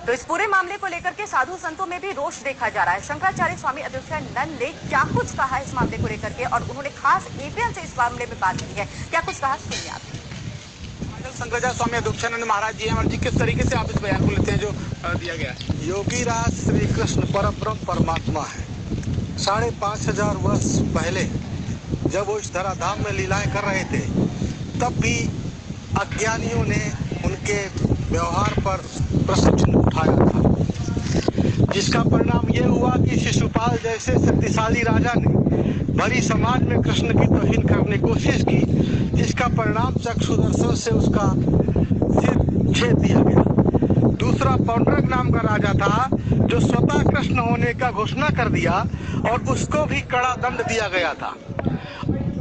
तो इस पूरे मामले को लेकर के साधु संतों में भी रोष देखा जा रहा है। शंकराचार्य स्वामी अद्वैतानंद ने क्या कुछ कहा इस मामले को लेकर के, और उन्होंने खास एपीएन से इस मामले में बात की है। क्या कुछ कहा, सुनिए आप। शंकराचार्य स्वामी अद्वैतानंद महाराज जी हमारे जी, किस तरीके से आप इस बयान को लेते हैं जो दिया गया है? योगी राज श्री कृष्ण परब्रह्म परमात्मा है। 5,500 वर्ष पहले जब वो इस धराधाम में लीलाएं कर रहे थे, तब भी अज्ञानियों ने उनके व्यवहार पर प्रश्न चिन्ह उठाया था, जिसका परिणाम ये हुआ कि शिशुपाल जैसे शक्तिशाली राजा ने भरी समाज में कृष्ण की तौहीन करने की कोशिश की, जिसका परिणाम चक्षुदर्शन से उसका सिर छेद दिया गया। दूसरा पौंड्रक नाम का राजा था, जो स्वतः कृष्ण होने का घोषणा कर दिया और उसको भी कड़ा दंड दिया गया था।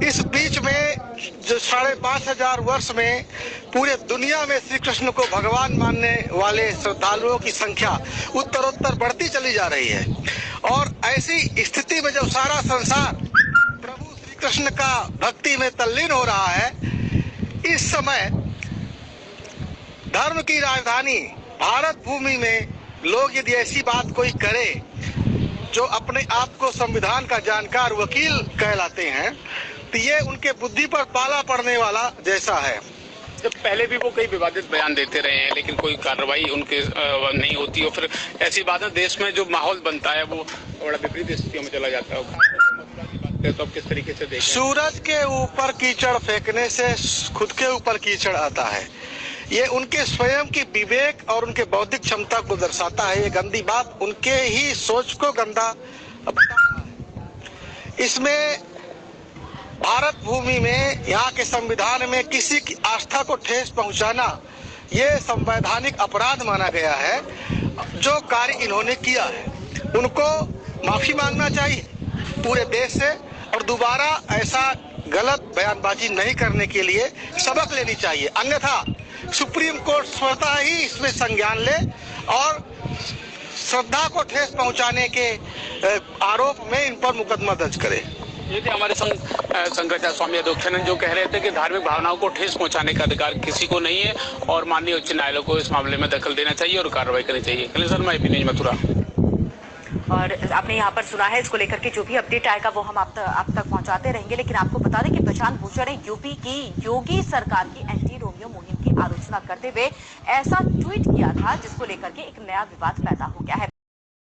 इस बीच में जो 5,500 वर्ष में पूरे दुनिया में श्री कृष्ण को भगवान मानने वाले श्रद्धालुओं की संख्या उत्तरोत्तर बढ़ती चली जा रही है। और ऐसी स्थिति में जब सारा संसार प्रभु श्री कृष्ण का भक्ति में तल्लीन हो रहा है, इस समय धर्म की राजधानी भारत भूमि में लोग यदि ऐसी बात कोई करे जो अपने आप को संविधान का जानकार वकील कहलाते हैं, तो ये उनके बुद्धि पर पाला पड़ने वाला जैसा है। जब पहले भी वो कई विवादित बयान देते रहे हैं, लेकिन कोई कार्रवाई उनके नहीं होती, और फिर ऐसी बातें देश में जो माहौल बनता है वो बड़ा विपरीत स्थितियों में चला जाता है। तो अब किस तरीके से देखें? सूरज के ऊपर कीचड़ फेंकने से खुद के ऊपर कीचड़ आता है। ये उनके स्वयं की विवेक और उनके बौद्धिक क्षमता को दर्शाता है। ये गंदी बात उनके ही सोच को गंदा बता रहा है। इसमें भारत भूमि में, यहाँ के संविधान में किसी की आस्था को ठेस पहुंचाना ये संवैधानिक अपराध माना गया है। जो कार्य इन्होंने किया है उनको माफी मांगना चाहिए पूरे देश से, और दोबारा ऐसा गलत बयानबाजी नहीं करने के लिए सबक लेनी चाहिए। अन्यथा सुप्रीम कोर्ट स्वतः ही इसमें संज्ञान ले और श्रद्धा को ठेस पहुंचाने के आरोप में इन पर मुकदमा दर्ज करे। ये थे हमारे शंकराचार्य स्वामी अद्वैतानंद, जो कह रहे थे कि धार्मिक भावनाओं को ठेस पहुंचाने का अधिकार किसी को नहीं है और माननीय उच्च न्यायालय को इस मामले में दखल देना चाहिए और कार्रवाई करनी चाहिए। कल शर्मा, एपी न्यूज, मथुरा। और आपने यहाँ पर सुना है, इसको लेकर के जो भी अपडेट आएगा वो हम आप तक पहुँचाते रहेंगे। लेकिन आपको बता दें कि प्रशांत भूषण ने यूपी की योगी सरकार की एंटी रोमियो मुहिम की आलोचना करते हुए ऐसा ट्वीट किया था, जिसको लेकर के एक नया विवाद पैदा हो गया है।